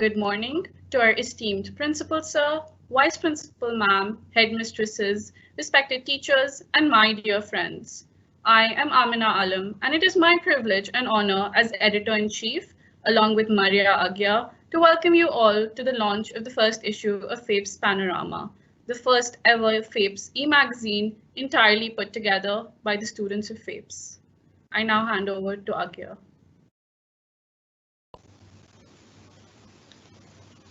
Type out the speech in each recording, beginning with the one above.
good morning to our esteemed Principal Sir, Vice Principal Ma'am, Headmistresses, respected teachers, and my dear friends. I am Amina Alam, and it is my privilege and honor as Editor-in-Chief, along with Maria Agya, to welcome you all to the launch of the first issue of FAIPS Panorama, the first ever FAIPS e-magazine entirely put together by the students of FAIPS. I now hand over to Agya.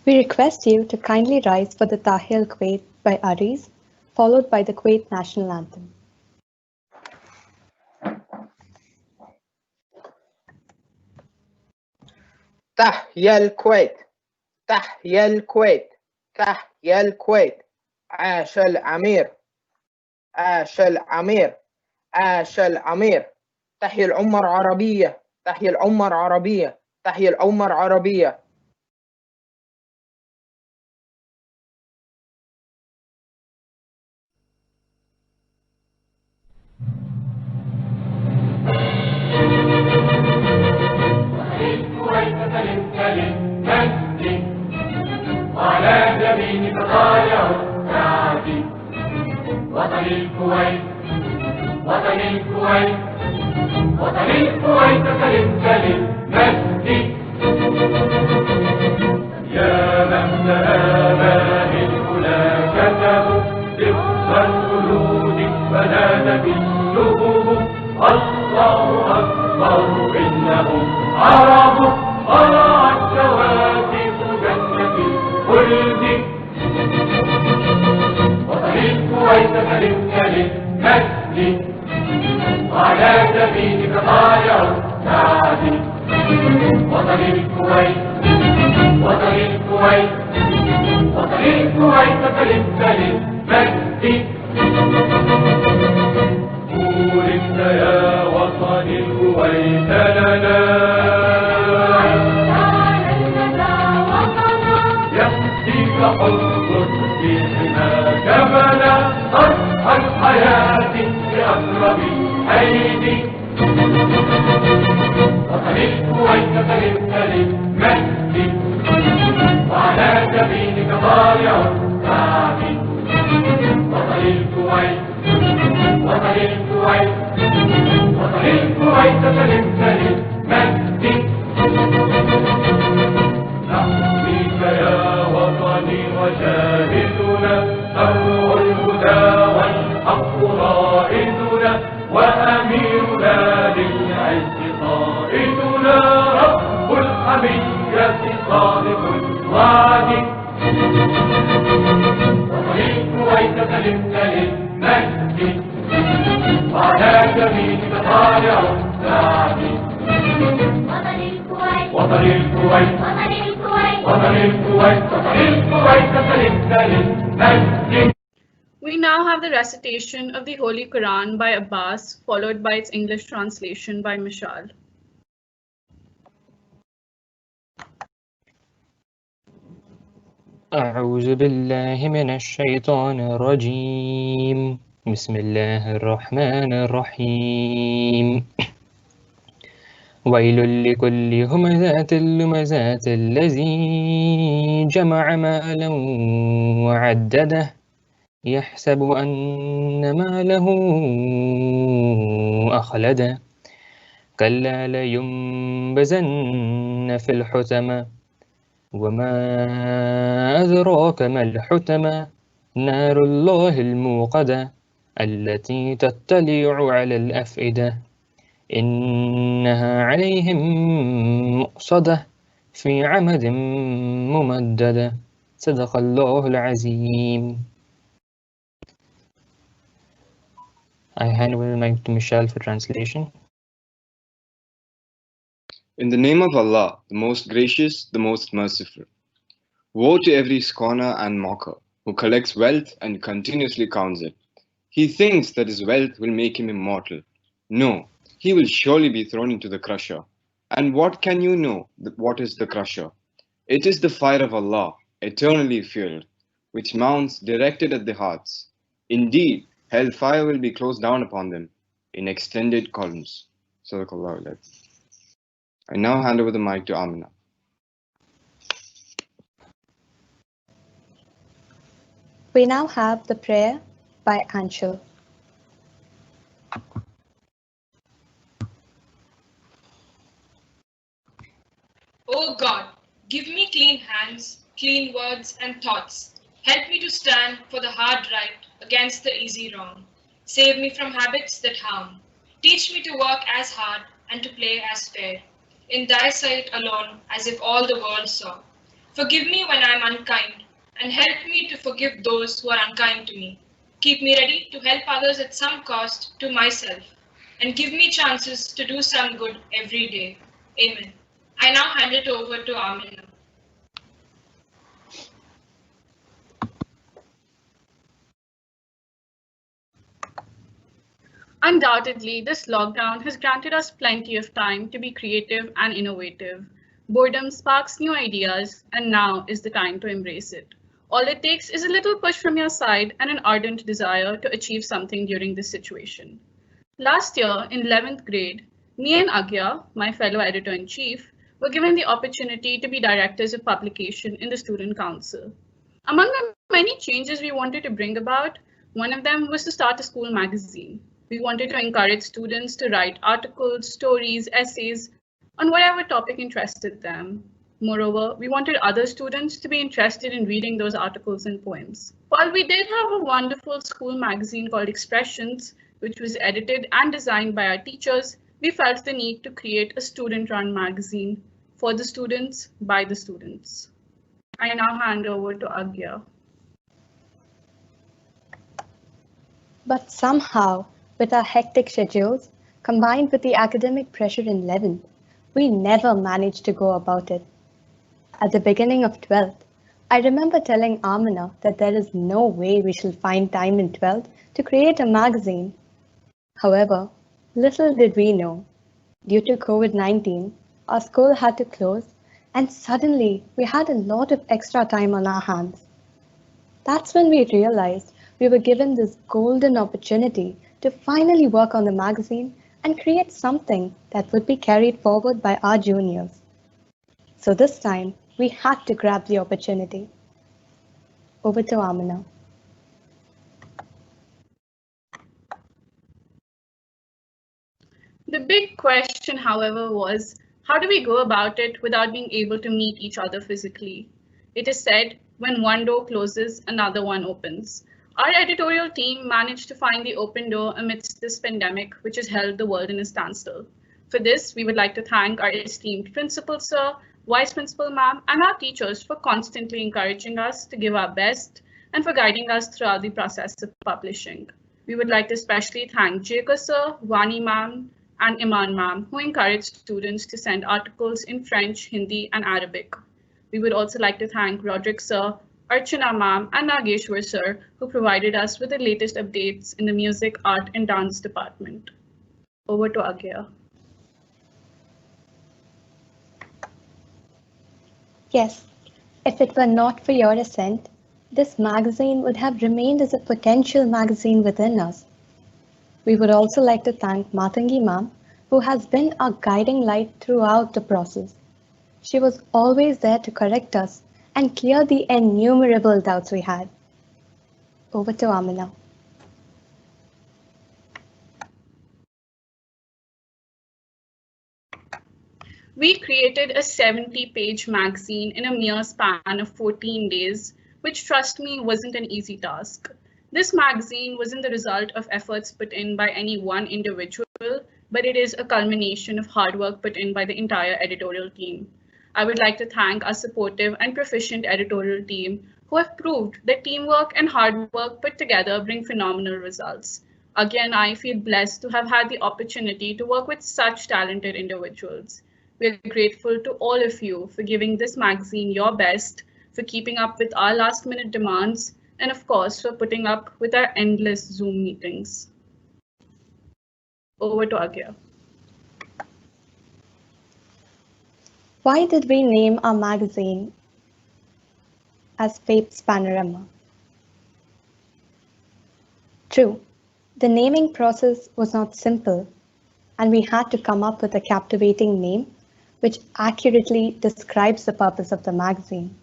We request you to kindly rise for the Tahiyya al-Kuwait by Aris, followed by the Kuwait National Anthem. تحيا الكويت تحيا الكويت تحيا الكويت عاش الأمير عاش الأمير عاش الأمير تحيا الأمة العربية تحيا الأمة العربية تحيا الأمة العربية. وعلى جبينك طالع السعد وطن الكويت وطن الكويت وطن الكويت سلم سلم مجدي يا مهد آباء الأولى كتبوا ذكر الخلود فنادت الشهوب الله أكبر إنهم عرب طلعت شواكب جنة الخلد وطن الكويت سلم سلم مجدي وعلى جبينك طالع السعد وطن الكويت وطن الكويت وطن الكويت سلم سلم مجدي ولدت يا وطن الكويت لنا يهديك حب في حماك بلا أرحى الحياة بأقرب الأيدي وطن الكويت سلم سلم مجدي وعلى جبينك ضالع السعد وطن الكويت وطن الكويت وطن الكويت سلم سلم مجدي نحميك يا وطني وشاهدنا شرع الهدى والحق رائدنا وأميرنا للعز قائدنا رب الحمية صادق الوعد وطن الكويت سلم سلم مجدي وعلى جبينك طالع السعد وطن الكويت وطن الكويت وطن الكويت وطن الكويت وطن الكويت سلم سلم مجدي. We now have the recitation of the Holy Quran by Abbas, followed by its English translation by Mishal. أعوذ بالله من الشيطان الرجيم بسم الله الرحمن الرحيم ويل لكل همزات لمزات الذي جمع مالا وعدده يحسب أن ماله أخلده كلا لينبذن في الحطمة وما أدراك ما الحطمة نار الله الموقدة التي تطلع على الأفئدة إنها عليهم مؤصدة في عمد ممددة صدق الله العظيم. I hand over the mic to Michelle for translation. In the name of Allah, the most gracious, the most merciful. Woe to every scorner and mocker who collects wealth and continuously counts it. He thinks that his wealth will make him immortal. No, he will surely be thrown into the crusher. And what can you know what is the crusher? It is the fire of Allah, eternally fueled, which mounts directed at the hearts. Indeed, hellfire will be closed down upon them in extended columns. Sadaqallahu alazim. I now hand over the mic to Amina. We now have the prayer by Anshul. O God, give me clean hands, clean words and thoughts. Help me to stand for the hard right against the easy wrong. Save me from habits that harm. Teach me to work as hard and to play as fair. In thy sight alone, as if all the world saw. Forgive me when I am unkind, and help me to forgive those who are unkind to me. Keep me ready to help others at some cost to myself, and give me chances to do some good every day. Amen. I now hand it over to Amina. Undoubtedly, this lockdown has granted us plenty of time to be creative and innovative. Boredom sparks new ideas, and now is the time to embrace it. All it takes is a little push from your side and an ardent desire to achieve something during this situation. Last year, in 11th grade, me and Agya, my fellow editor-in-chief, were given the opportunity to be directors of publication in the Student Council. Among the many changes we wanted to bring about, one of them was to start a school magazine. We wanted to encourage students to write articles, stories, essays on whatever topic interested them. Moreover, we wanted other students to be interested in reading those articles and poems. While we did have a wonderful school magazine called Expressions, which was edited and designed by our teachers, we felt the need to create a student-run magazine for the students, by the students. I now hand over to Agya. But somehow, with our hectic schedules, combined with the academic pressure in 11th, we never managed to go about it. At the beginning of 12th, I remember telling Amina that there is no way we shall find time in 12th to create a magazine. However, little did we know, due to COVID-19, our school had to close, and suddenly we had a lot of extra time on our hands. That's when we realized we were given this golden opportunity to finally work on the magazine and create something that would be carried forward by our juniors. So this time, we had to grab the opportunity. Over to Amina. The big question, however, was how do we go about it without being able to meet each other physically? It is said, when one door closes, another one opens. Our editorial team managed to find the open door amidst this pandemic, which has held the world in a standstill. For this, we would like to thank our esteemed principal sir, vice principal ma'am, and our teachers for constantly encouraging us to give our best and for guiding us throughout the process of publishing. We would like to especially thank Jacob sir, Vani ma'am, and Iman ma'am, who encouraged students to send articles in French, Hindi, and Arabic. We would also like to thank Roderick sir, Archana ma'am, and Nageshwar sir, who provided us with the latest updates in the music, art, and dance department. Over to Agya. Yes, if it were not for your assent, this magazine would have remained as a potential magazine within us. We would also like to thank Matangi ma'am, who has been our guiding light throughout the process. She was always there to correct us and clear the innumerable doubts we had. Over to Amina. We created a 70-page magazine in a mere span of 14 days, which, trust me, wasn't an easy task. This magazine wasn't the result of efforts put in by any one individual, but it is a culmination of hard work put in by the entire editorial team. I would like to thank our supportive and proficient editorial team who have proved that teamwork and hard work put together bring phenomenal results. Again, I feel blessed to have had the opportunity to work with such talented individuals. We are grateful to all of you for giving this magazine your best, for keeping up with our last-minute demands, and of course, for putting up with our endless Zoom meetings. Over to Agya. Why did we name our magazine as FAIPS Panorama? True, the naming process was not simple, and we had to come up with a captivating name which accurately describes the purpose of the magazine.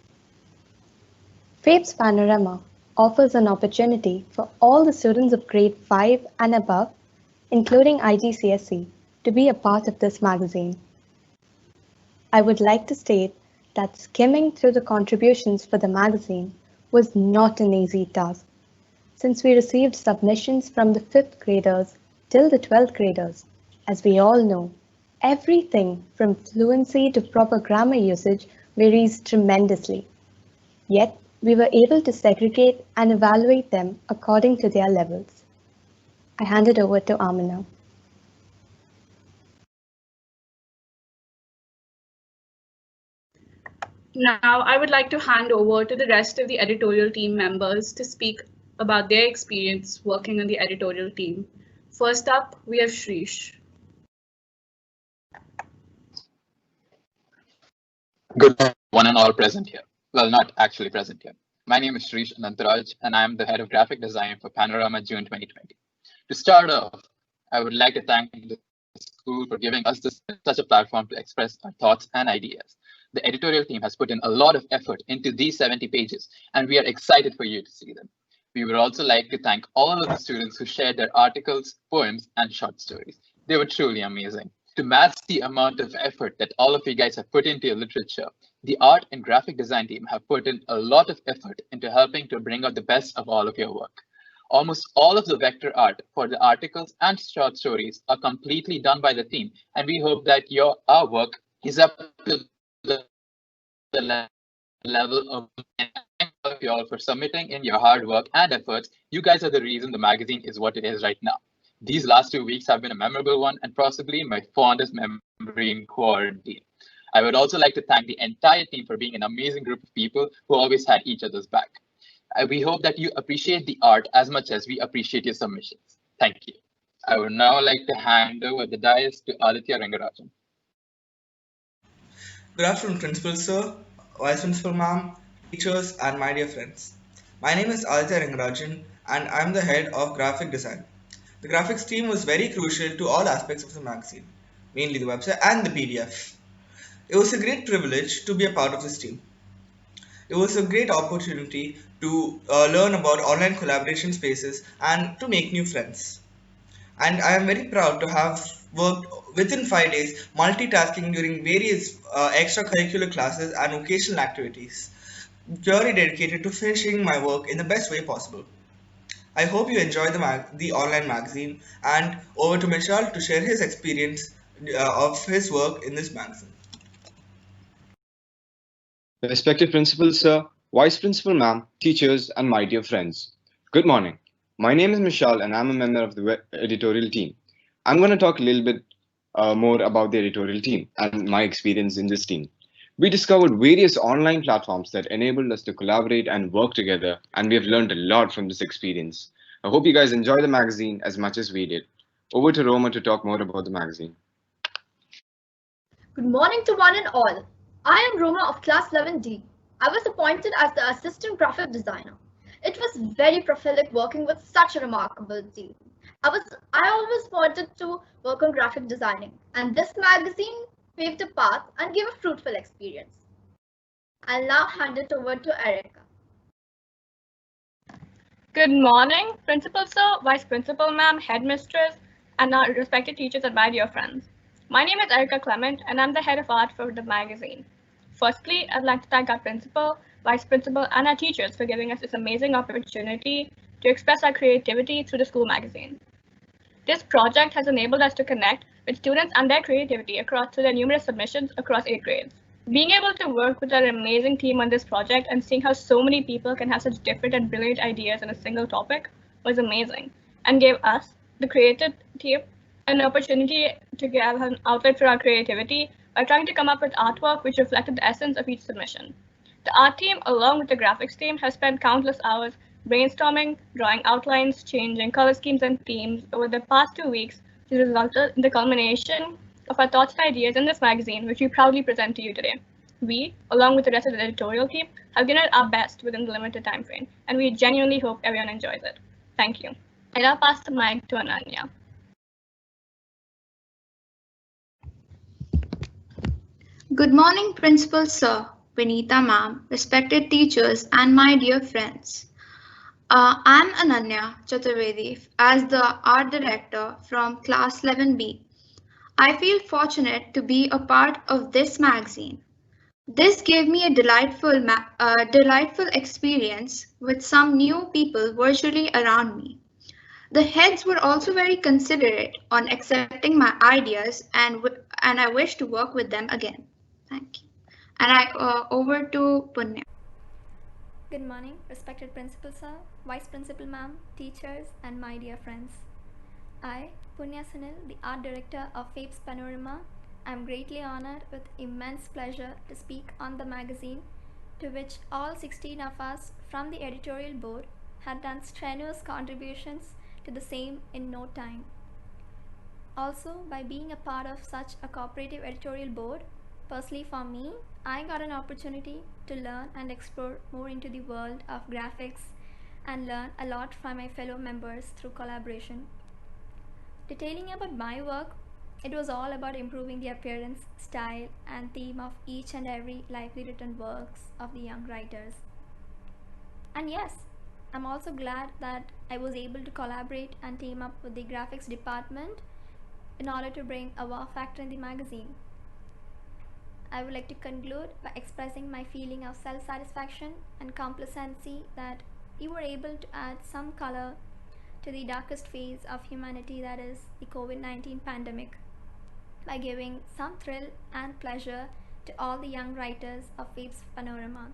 FAIPS Panorama, offers an opportunity for all the students of grade 5 and above, including IGCSE, to be a part of this magazine. I would like to state that skimming through the contributions for the magazine was not an easy task, since we received submissions from the 5th graders till the 12th graders. As we all know, everything from fluency to proper grammar usage varies tremendously. Yet, we were able to segregate and evaluate them according to their levels. I hand it over to Amina. Now, I would like to hand over to the rest of the editorial team members to speak about their experience working on the editorial team. First up, we have Shrish. Good morning, one and all present here. Well, not actually present here. My name is Shrish Anantaraj, and I am the head of graphic design for PANORAMA June 2020. To start off, I would like to thank the school for giving us such a platform to express our thoughts and ideas. The editorial team has put in a lot of effort into these 70 pages, and we are excited for you to see them. We would also like to thank all of the students who shared their articles, poems, and short stories. They were truly amazing. To match the amount of effort that all of you guys have put into your literature, the art and graphic design team have put in a lot of effort into helping to bring out the best of all of your work. Almost all of the vector art for the articles and short stories are completely done by the team, and we hope that our work is up to the level of you all for submitting in your hard work and efforts. You guys are the reason the magazine is what it is right now. These last 2 weeks have been a memorable one and possibly my fondest memory in quarantine. I would also like to thank the entire team for being an amazing group of people who always had each other's back. We hope that you appreciate the art as much as we appreciate your submissions. Thank you. I would now like to hand over the dais to Aditya Rangarajan. Good afternoon, Principal Sir, Vice Principal Ma'am, teachers, and my dear friends. My name is Aditya Rangarajan, and I'm the head of graphic design. The graphics team was very crucial to all aspects of the magazine, mainly the website and the PDF. It was a great privilege to be a part of this team. It was a great opportunity to learn about online collaboration spaces and to make new friends. And I am very proud to have worked within 5 days, multitasking during various extracurricular classes and occasional activities, purely dedicated to finishing my work in the best way possible. I hope you enjoy the online magazine, and over to Michal to share his experience of his work in this magazine. Respected Principal Sir, Vice Principal Ma'am, teachers, and my dear friends. Good morning. My name is Michal, and I'm a member of the editorial team. I'm going to talk a little bit more about the editorial team and my experience in this team. We discovered various online platforms that enabled us to collaborate and work together, and we have learned a lot from this experience. I hope you guys enjoy the magazine as much as we did. Over to Roma to talk more about the magazine. Good morning to one and all. I am Roma of class 11D. I was appointed as the assistant graphic designer. It was very prolific working with such a remarkable team. I always wanted to work on graphic designing, and this magazine paved a path and gave a fruitful experience. I'll now hand it over to Erica. Good morning, Principal Sir, Vice Principal Ma'am, Headmistress, and our respected teachers and my dear friends. My name is Erica Clement, and I'm the head of art for the magazine. Firstly, I'd like to thank our principal, vice principal, and our teachers for giving us this amazing opportunity to express our creativity through the school magazine. This project has enabled us to connect with students and their creativity through their numerous submissions across 8 grades. Being able to work with our amazing team on this project and seeing how so many people can have such different and brilliant ideas in a single topic was amazing, and gave us, the creative team, an opportunity to have an outlet for our creativity by trying to come up with artwork which reflected the essence of each submission. The art team, along with the graphics team, has spent countless hours brainstorming, drawing outlines, changing color schemes and themes over the past 2 weeks, which resulted in the culmination of our thoughts and ideas in this magazine, which we proudly present to you today. We, along with the rest of the editorial team, have given it our best within the limited time frame, and we genuinely hope everyone enjoys it. Thank you. I now pass the mic to Ananya. Good morning, Principal Sir, Vinita Ma'am, respected teachers, and my dear friends. I'm Ananya Chaturvedi as the art director from Class 11B. I feel fortunate to be a part of this magazine. This gave me a delightful experience with some new people virtually around me. The heads were also very considerate on accepting my ideas, and I wish to work with them again. Thank you. And over to Punya. Good morning, respected Principal Sir, Vice Principal Ma'am, teachers, and my dear friends. I, Punya Sunil, the Art Director of FAIPS PANORAMA, am greatly honored with immense pleasure to speak on the magazine to which all 16 of us from the editorial board had done strenuous contributions to the same in no time. Also, by being a part of such a cooperative editorial board, personally for me, I got an opportunity to learn and explore more into the world of graphics and learn a lot from my fellow members through collaboration. Detailing about my work, it was all about improving the appearance, style, and theme of each and every lively written works of the young writers. And yes, I'm also glad that I was able to collaborate and team up with the graphics department in order to bring a wow factor in the magazine. I would like to conclude by expressing my feeling of self-satisfaction and complacency that we were able to add some color to the darkest phase of humanity, that is the COVID-19 pandemic, by giving some thrill and pleasure to all the young writers of FAIPS Panorama.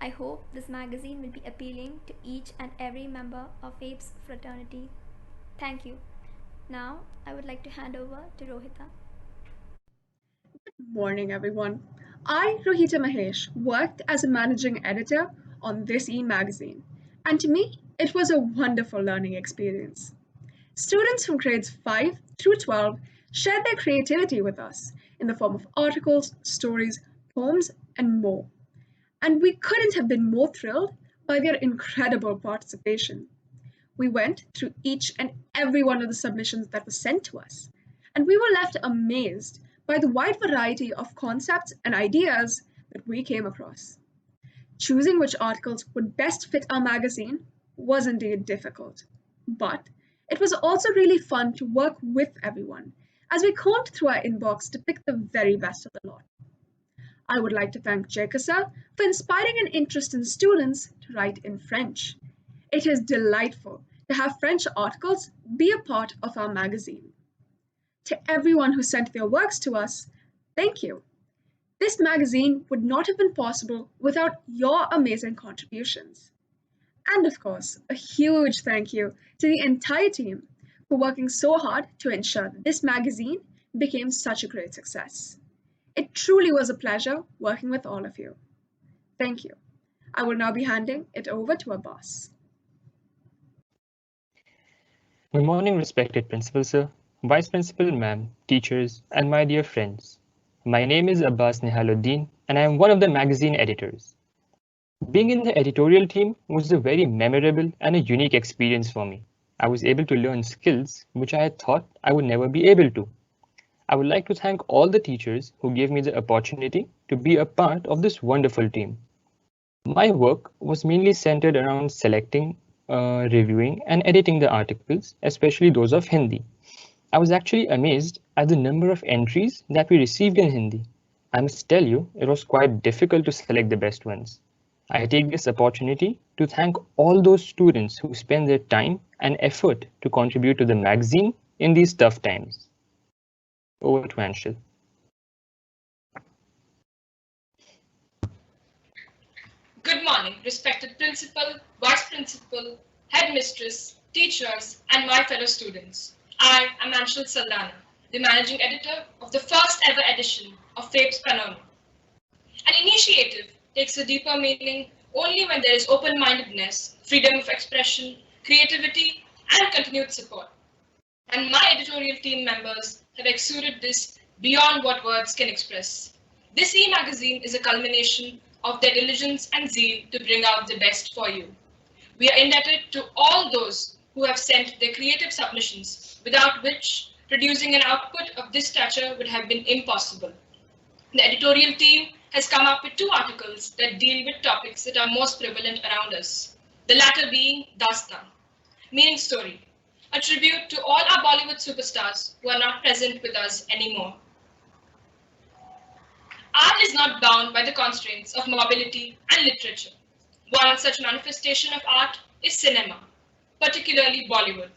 I hope this magazine will be appealing to each and every member of FAIPS fraternity. Thank you. Now, I would like to hand over to Rohita. Good morning, everyone. I, Rohita Mahesh, worked as a managing editor on this e-magazine, and to me, it was a wonderful learning experience. Students from grades 5 through 12 shared their creativity with us in the form of articles, stories, poems, and more. And we couldn't have been more thrilled by their incredible participation. We went through each and every one of the submissions that was sent to us, and we were left amazed by the wide variety of concepts and ideas that we came across. Choosing which articles would best fit our magazine was indeed difficult, but it was also really fun to work with everyone as we combed through our inbox to pick the very best of the lot. I would like to thank Jekasa for inspiring an interest in students to write in French. It is delightful to have French articles be a part of our magazine. To everyone who sent their works to us, thank you. This magazine would not have been possible without your amazing contributions. And of course, a huge thank you to the entire team for working so hard to ensure that this magazine became such a great success. It truly was a pleasure working with all of you. Thank you. I will now be handing it over to Abbas. Good morning, respected Principal Sir, Vice Principal Ma'am, teachers, and my dear friends. My name is Abbas Nihaluddin, and I am one of the magazine editors. Being in the editorial team was a very memorable and a unique experience for me. I was able to learn skills which I had thought I would never be able to. I would like to thank all the teachers who gave me the opportunity to be a part of this wonderful team. My work was mainly centered around selecting, reviewing, and editing the articles, especially those of Hindi. I was actually amazed at the number of entries that we received in Hindi. I must tell you, it was quite difficult to select the best ones. I take this opportunity to thank all those students who spend their time and effort to contribute to the magazine in these tough times. Over to Anshul. Good morning, respected principal, vice principal, headmistress, teachers, and my fellow students. I am Anshul Saldana, the managing editor of the first ever edition of FAIPS Panorama. An initiative takes a deeper meaning only when there is open-mindedness, freedom of expression, creativity, and continued support. And my editorial team members have exuded this beyond what words can express. This e-magazine is a culmination of their diligence and zeal to bring out the best for you. We are indebted to all those who have sent their creative submissions, without which producing an output of this stature would have been impossible. The editorial team has come up with 2 articles that deal with topics that are most prevalent around us. the latter being Dastan, meaning story, a tribute to all our Bollywood superstars who are not present with us anymore. Art is not bound by the constraints of mobility and literature. One such manifestation of art is cinema, particularly Bollywood.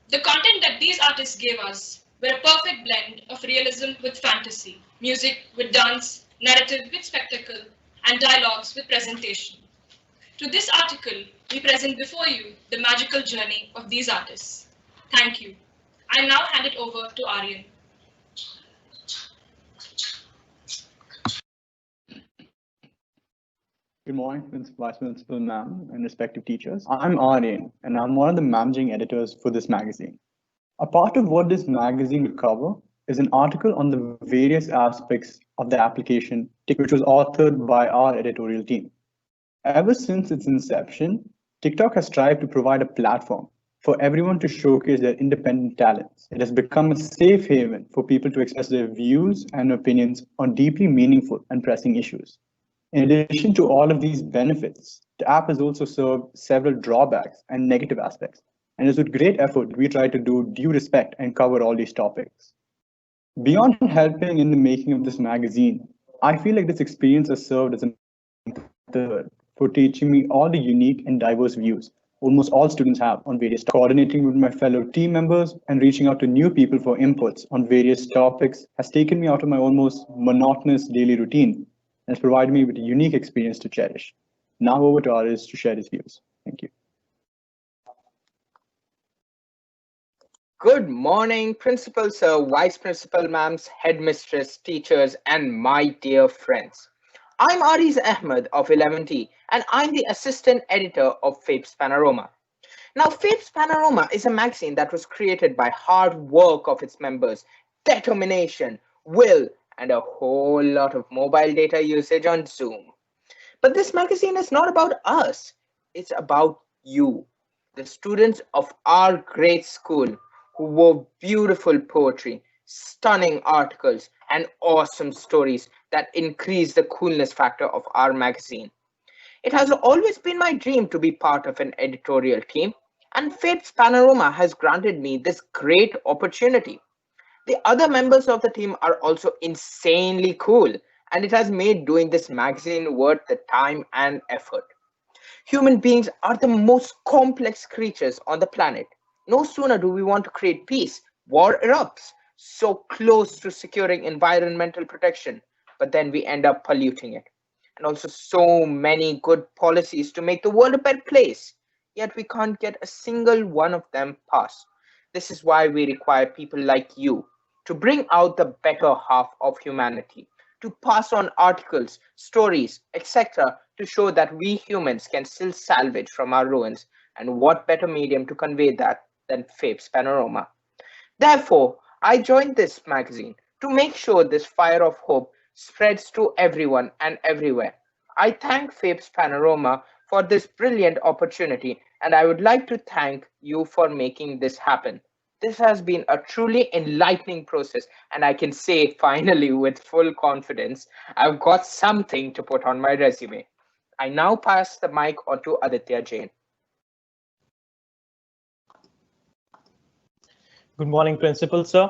The content that these artists gave us were a perfect blend of realism with fantasy, music with dance, narrative with spectacle, and dialogues with presentation. To this article, we present before you the magical journey of these artists. Thank you. I now hand it over to Aryan. Good morning, Principal, Vice Principal, ma'am, and respective teachers. I'm Aryan, and I'm one of the managing editors for this magazine. A part of what this magazine will cover is an article on the various aspects of the application, which was authored by our editorial team. Ever since its inception, TikTok has strived to provide a platform for everyone to showcase their independent talents. It has become a safe haven for people to express their views and opinions on deeply meaningful and pressing issues. In addition to all of these benefits, the app has also served several drawbacks and negative aspects. And it's with great effort we try to do due respect and cover all these topics. Beyond helping in the making of this magazine, I feel like this experience has served as a method for teaching me all the unique and diverse views almost all students have on various topics. Coordinating with my fellow team members and reaching out to new people for inputs on various topics has taken me out of my almost monotonous daily routine and has provided me with a unique experience to cherish. Now over to Aris to share his views. Thank you. Good morning, Principal Sir, Vice Principal Ma'ams, Headmistress, teachers, and my dear friends. I'm Ariz Ahmed of 11T, and I'm the Assistant Editor of FAIPS Panorama. Now, FAIPS Panorama is a magazine that was created by hard work of its members, determination, will, and a whole lot of mobile data usage on Zoom. But this magazine is not about us, it's about you, the students of our great school who wrote beautiful poetry, stunning articles, and awesome stories that increase the coolness factor of our magazine. It has always been my dream to be part of an editorial team, and FAIPS Panorama has granted me this great opportunity. The other members of the team are also insanely cool, and it has made doing this magazine worth the time and effort. Human beings are the most complex creatures on the planet. No sooner do we want to create peace, war erupts, so close to securing environmental protection, but then we end up polluting it. And also so many good policies to make the world a better place, yet we can't get a single one of them passed. This is why we require people like you to bring out the better half of humanity, to pass on articles, stories, etc., to show that we humans can still salvage from our ruins. And what better medium to convey that than FAIPS Panorama? Therefore, I joined this magazine to make sure this fire of hope spreads to everyone and everywhere. I thank FAIPS Panorama for this brilliant opportunity, and I would like to thank you for making this happen. This has been a truly enlightening process, and I can say finally with full confidence, I've got something to put on my resume. I now pass the mic on to Aditya Jain. Good morning, Principal Sir,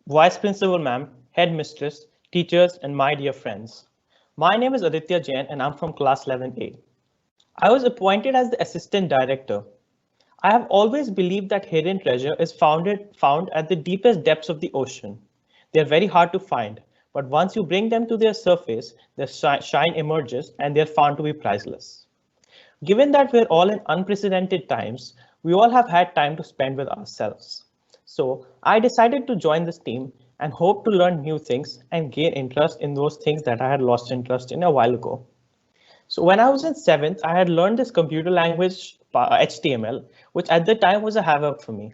Vice Principal Ma'am, Headmistress, teachers, and my dear friends. My name is Aditya Jain and I'm from class 11A. I was appointed as the Assistant Director. I have always believed that hidden treasure is found at the deepest depths of the ocean. They are very hard to find, but once you bring them to their surface, their shine emerges and they are found to be priceless. Given that we're all in unprecedented times, we all have had time to spend with ourselves. So I decided to join this team and hope to learn new things and gain interest in those things that I had lost interest in a while ago. So when I was in 7th, I had learned this computer language HTML, which at the time was a havoc for me.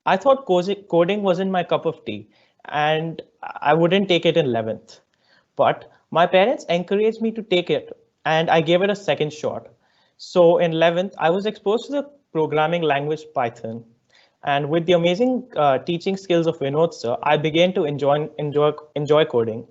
I thought coding wasn't my cup of tea and I wouldn't take it in 11th. But my parents encouraged me to take it and I gave it a second shot. So in 11th, I was exposed to the programming language Python. And with the amazing teaching skills of Vinod sir, I began to enjoy coding.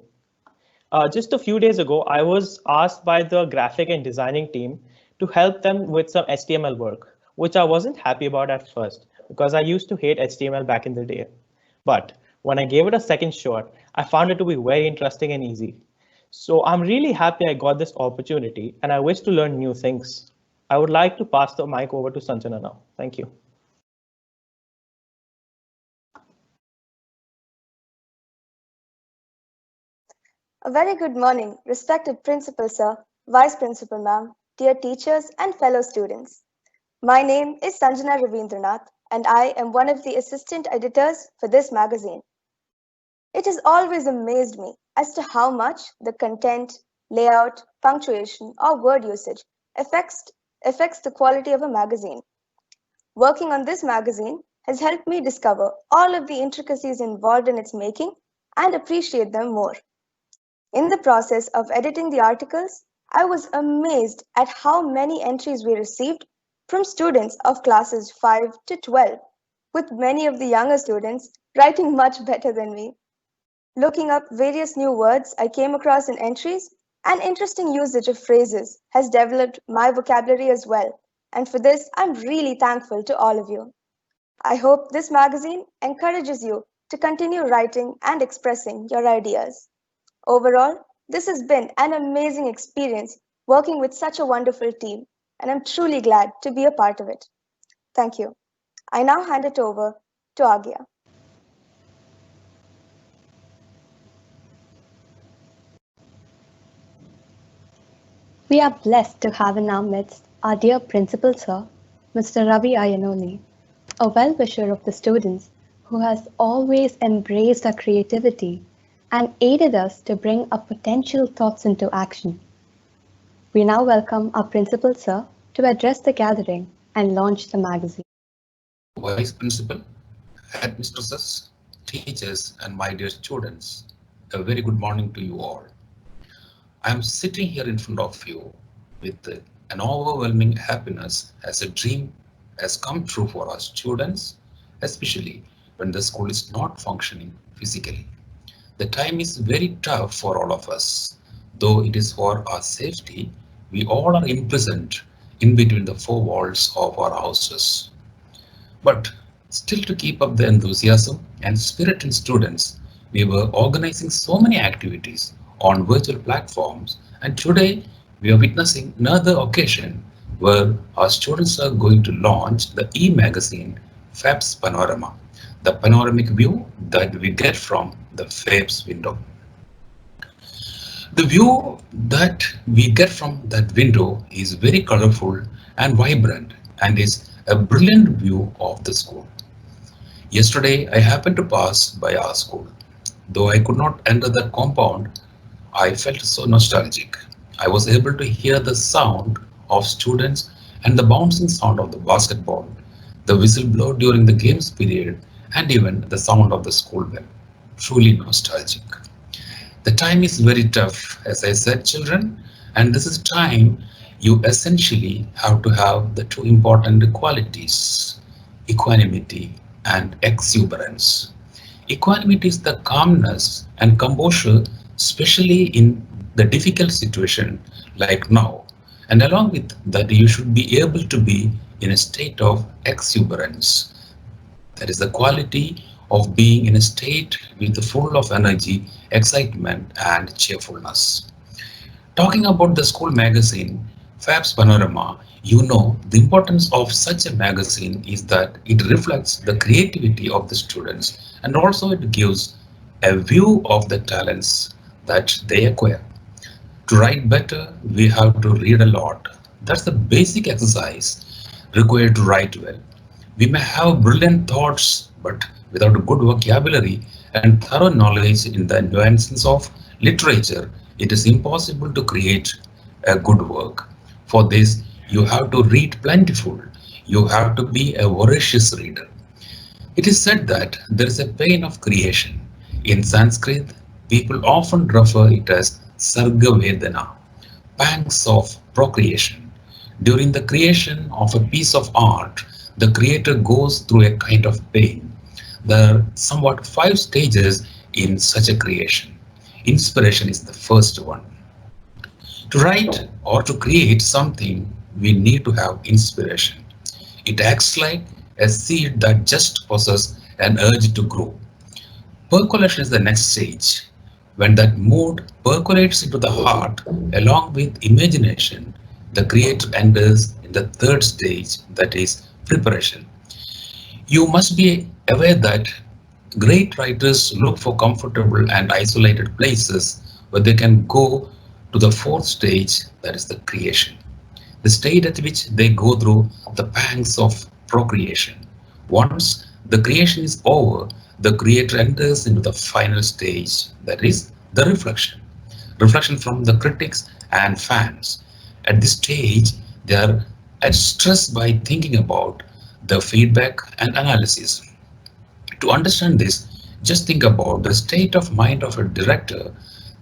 Just a few days ago, I was asked by the graphic and designing team to help them with some HTML work, which I wasn't happy about at first because I used to hate HTML back in the day. But when I gave it a second shot, I found it to be very interesting and easy. So I'm really happy I got this opportunity and I wish to learn new things. I would like to pass the mic over to Sanjana now. Thank you. A very good morning, respected Principal Sir, Vice Principal Ma'am, dear teachers and fellow students. My name is Sanjana Ravindranath and I am one of the assistant editors for this magazine. It has always amazed me as to how much the content, layout, punctuation or word usage affects the quality of a magazine. Working on this magazine has helped me discover all of the intricacies involved in its making and appreciate them more. In the process of editing the articles, I was amazed at how many entries we received from students of classes 5 to 12, with many of the younger students writing much better than me. Looking up various new words I came across in entries and interesting usage of phrases has developed my vocabulary as well, and for this I'm really thankful to all of you. I hope this magazine encourages you to continue writing and expressing your ideas. Overall, this has been an amazing experience working with such a wonderful team, and I'm truly glad to be a part of it. Thank you. I now hand it over to Agya. We are blessed to have in our midst our dear Principal Sir, Mr. Ravi Ayanoli, a well-wisher of the students who has always embraced our creativity and aided us to bring our potential thoughts into action. We now welcome our Principal Sir to address the gathering and launch the magazine. Vice Principal, Headmistresses, teachers, and my dear students, a very good morning to you all. I am sitting here in front of you with an overwhelming happiness as a dream has come true for our students, especially when the school is not functioning physically. The time is very tough for all of us. Though it is for our safety, we all are imprisoned in between the four walls of our houses. But still, to keep up the enthusiasm and spirit in students, we were organizing so many activities on virtual platforms, and today we are witnessing another occasion where our students are going to launch the e-magazine FAIPS Panorama, the panoramic view that we get from the FAIPS window. The view that we get from that window is very colorful and vibrant and is a brilliant view of the school. Yesterday, I happened to pass by our school. Though I could not enter the compound, I felt so nostalgic. I was able to hear the sound of students and the bouncing sound of the basketball, the whistle blow during the games period, and even the sound of the school bell. Truly nostalgic. The time is very tough, as I said, children, and this is time you essentially have to have the two important qualities, equanimity and exuberance. Equanimity is the calmness and composure, especially in the difficult situation like now. And along with that, you should be able to be in a state of exuberance. That is the quality of being in a state with full of energy, excitement, and cheerfulness. Talking about the school magazine, FAIPS Panorama, you know the importance of such a magazine is that it reflects the creativity of the students and also it gives a view of the talents that they acquire. To write better, we have to read a lot. That's the basic exercise required to write well. We may have brilliant thoughts, but without a good vocabulary and thorough knowledge in the nuances of literature, it is impossible to create a good work. For this, you have to read plentiful. You have to be a voracious reader. It is said that there is a pain of creation. In Sanskrit, people often refer it as Sarga Vedana, pangs of procreation. During the creation of a piece of art, the creator goes through a kind of pain. There are somewhat 5 stages in such a creation. Inspiration is the first one. To write or to create something we need to have inspiration. It acts like a seed that just possesses an urge to grow. Percolation is the next stage. When that mood percolates into the heart along with imagination, the creator enters in the third stage, that is preparation. You must be aware that great writers look for comfortable and isolated places where they can go to the fourth stage, that is the creation, the state at which they go through the pangs of procreation. Once the creation is over, the creator enters into the final stage, that is the reflection. Reflection from the critics and fans. At this stage, they are at stress by thinking about the feedback and analysis. To understand this, just think about the state of mind of a director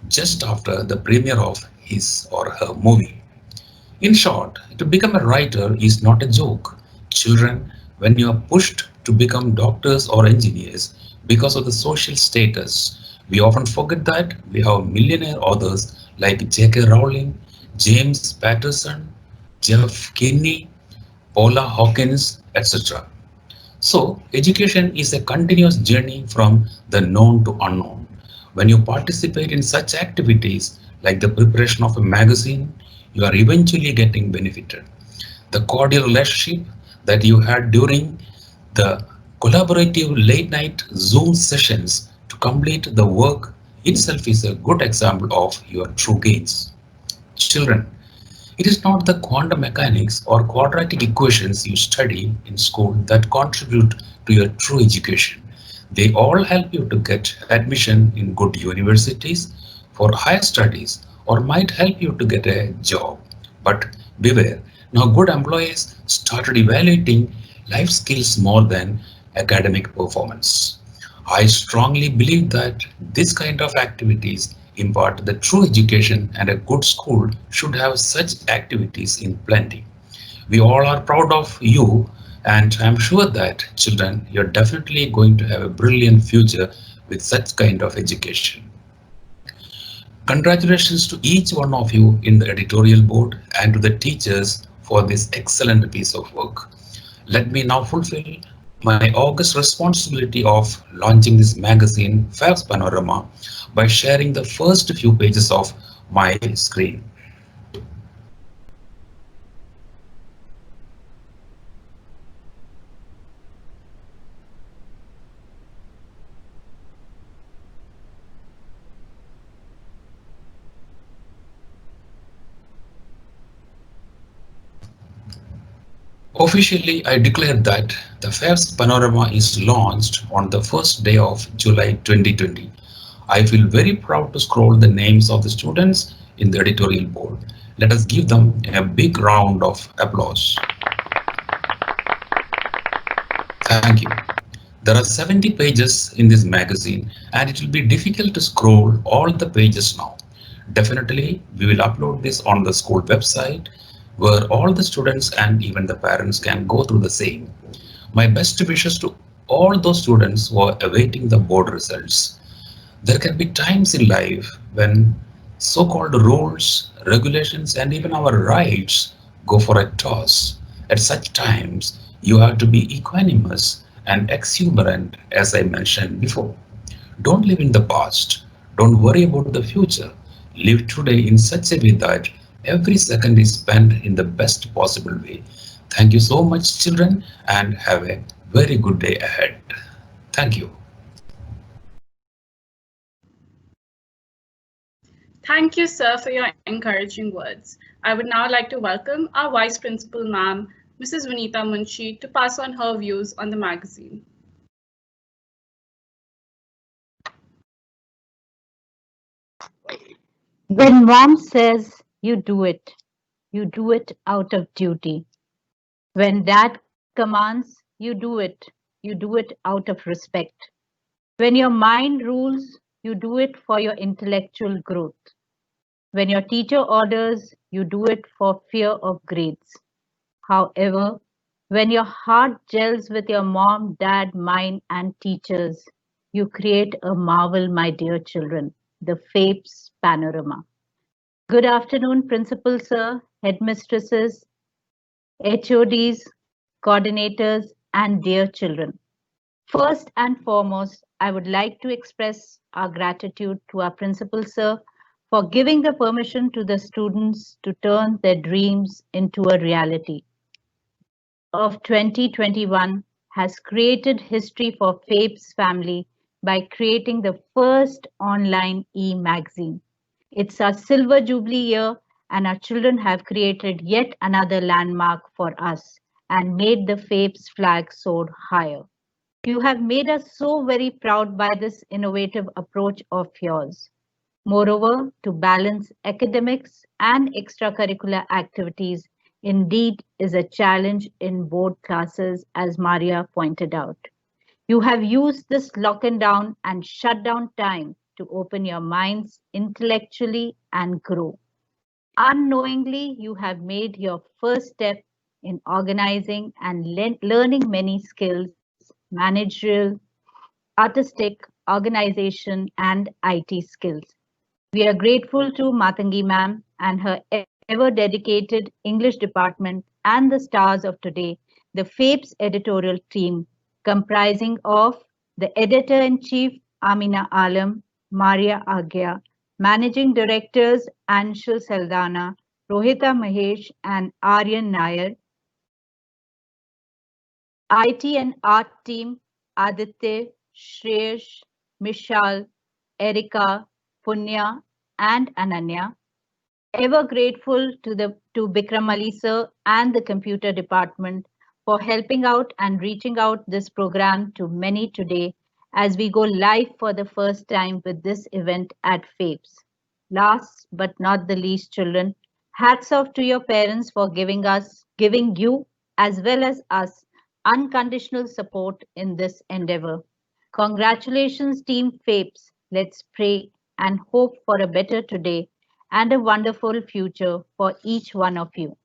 just after the premiere of his or her movie. In short, to become a writer is not a joke. Children, when you are pushed to become doctors or engineers because of the social status, we often forget that we have millionaire authors like J.K. Rowling, James Patterson, Jeff Kinney, Paula Hawkins, etc. So, education is a continuous journey from the known to unknown. When you participate in such activities like the preparation of a magazine, you are eventually getting benefited. The cordial relationship that you had during the collaborative late night Zoom sessions to complete the work itself is a good example of your true gains. Children, it is not the quantum mechanics or quadratic equations you study in school that contribute to your true education. They all help you to get admission in good universities for higher studies or might help you to get a job. But beware, now good employees started evaluating life skills more than academic performance. I strongly believe that this kind of activities impart the true education, and a good school should have such activities in plenty. We all are proud of you, and I'm sure that children, you're definitely going to have a brilliant future with such kind of education. Congratulations to each one of you in the editorial board and to the teachers for this excellent piece of work. Let me now fulfill my august responsibility of launching this magazine, FAIPS Panorama, by sharing the first few pages of my screen. Officially, I declare that the FAIPS Panorama is launched on the first day of July 2020. I feel very proud to scroll the names of the students in the editorial board. Let us give them a big round of applause. Thank you. There are 70 pages in this magazine and it will be difficult to scroll all the pages now. Definitely, we will upload this on the school website where all the students and even the parents can go through the same. My best wishes to all those students who are awaiting the board results. There can be times in life when so-called rules, regulations, and even our rights go for a toss. At such times, you have to be equanimous and exuberant, as I mentioned before. Don't live in the past. Don't worry about the future. Live today in such a way that every second is spent in the best possible way. Thank you so much, children, and have a very good day ahead. Thank you. Thank you, sir, for your encouraging words. I would now like to welcome our Vice Principal, Ma'am, Mrs. Vinita Munshi, to pass on her views on the magazine. When mom says you do it out of duty. When dad commands, you do it out of respect. When your mind rules, you do it for your intellectual growth. When your teacher orders, you do it for fear of grades. However, when your heart gels with your mom, dad, mine, and teachers, you create a marvel, my dear children, the FAIPS Panorama. Good afternoon, Principal Sir, Headmistresses, HODs, coordinators, and dear children. First and foremost, I would like to express our gratitude to our principal sir for giving the permission to the students to turn their dreams into a reality. Of 2021 has created history for FAIPS family by creating the first online e-magazine. It's our silver jubilee year and our children have created yet another landmark for us and made the FAIPS flag soar higher. You have made us so very proud by this innovative approach of yours. Moreover, to balance academics and extracurricular activities indeed is a challenge in board classes, as Maria pointed out. You have used this lock and down and shut down time to open your minds intellectually and grow. Unknowingly, you have made your first step in organizing and learning many skills, managerial, artistic, organization, and IT skills. We are grateful to Matangi ma'am and her ever dedicated English department and the stars of today, the FAIPS editorial team comprising of the editor-in-chief Amina Alam, Maria Agya, managing directors Anshul Saldana, Rohita Mahesh, and Aryan Nair, IT and art team Aditya, Shreyash, Mishal, Erika, Punya, and Ananya. Ever grateful to Bikram Ali sir and the computer department for helping out and reaching out this program to many today as we go live for the first time with this event at FAIPS. Last but not the least, children, hats off to your parents for giving you as well as us unconditional support in this endeavor. Congratulations, Team FAIPS. Let's pray and hope for a better today and a wonderful future for each one of you.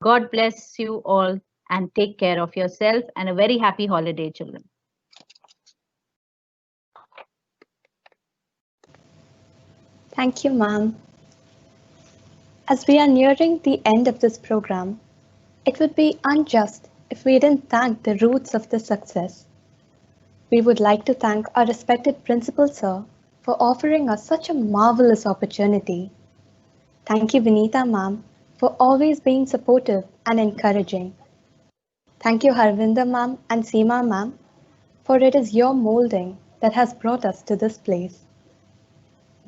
God bless you all and take care of yourself and a very happy holiday, children. Thank you, ma'am. As we are nearing the end of this program, it would be unjust if we didn't thank the roots of this success. We would like to thank our respected principal sir for offering us such a marvelous opportunity. Thank you, Vinita ma'am, for always being supportive and encouraging. Thank you, Harvinder ma'am and Seema ma'am, for it is your molding that has brought us to this place.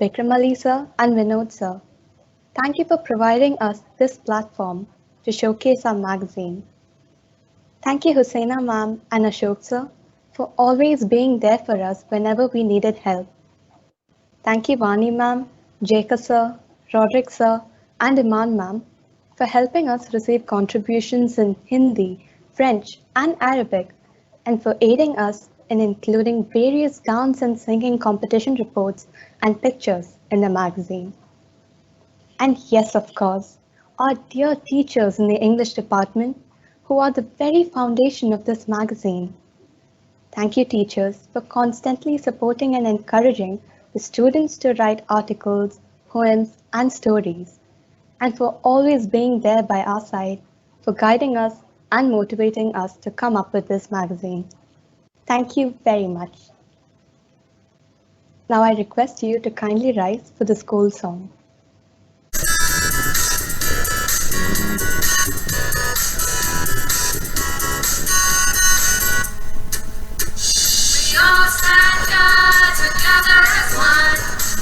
Bikram Ali sir and Vinod sir, thank you for providing us this platform to showcase our magazine. Thank you, Husaina ma'am and Ashok sir, for always being there for us whenever we needed help. Thank you, Vani ma'am, Jacob sir, Roderick sir, and Iman ma'am for helping us receive contributions in Hindi, French, and Arabic, and for aiding us in including various dance and singing competition reports and pictures in the magazine. And yes, of course, our dear teachers in the English department, who are the very foundation of this magazine. Thank you, teachers, for constantly supporting and encouraging the students to write articles, poems, and stories, and for always being there by our side, for guiding us and motivating us to come up with this magazine. Thank you very much. Now I request you to kindly rise for the school song. We all stand here together as one,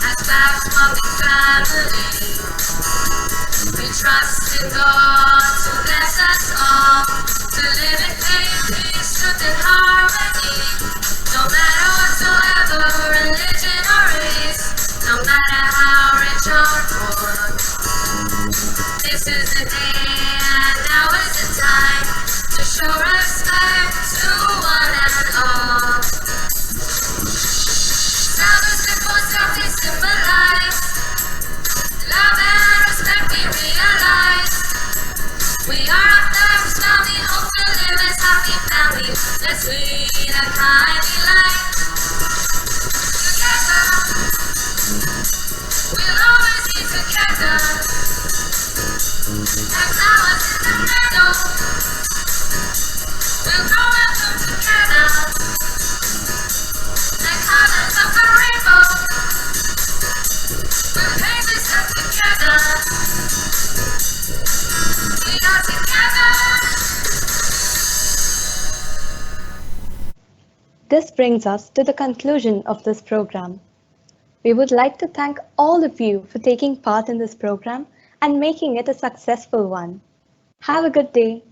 as FAIPS loving family. We trust in God to bless us all, to live in faith, peace, truth, and harmony. No matter whatsoever, religion or race, no matter how rich or poor. This is the day and now is the time to show respect to one and all. Service before self is symbolized. Love and respect we realize. We are a FAIPS family, hope to live as happy family. Let's lead a kind This brings us to the conclusion of this program. We would like to thank all of you for taking part in this program and making it a successful one. Have a good day.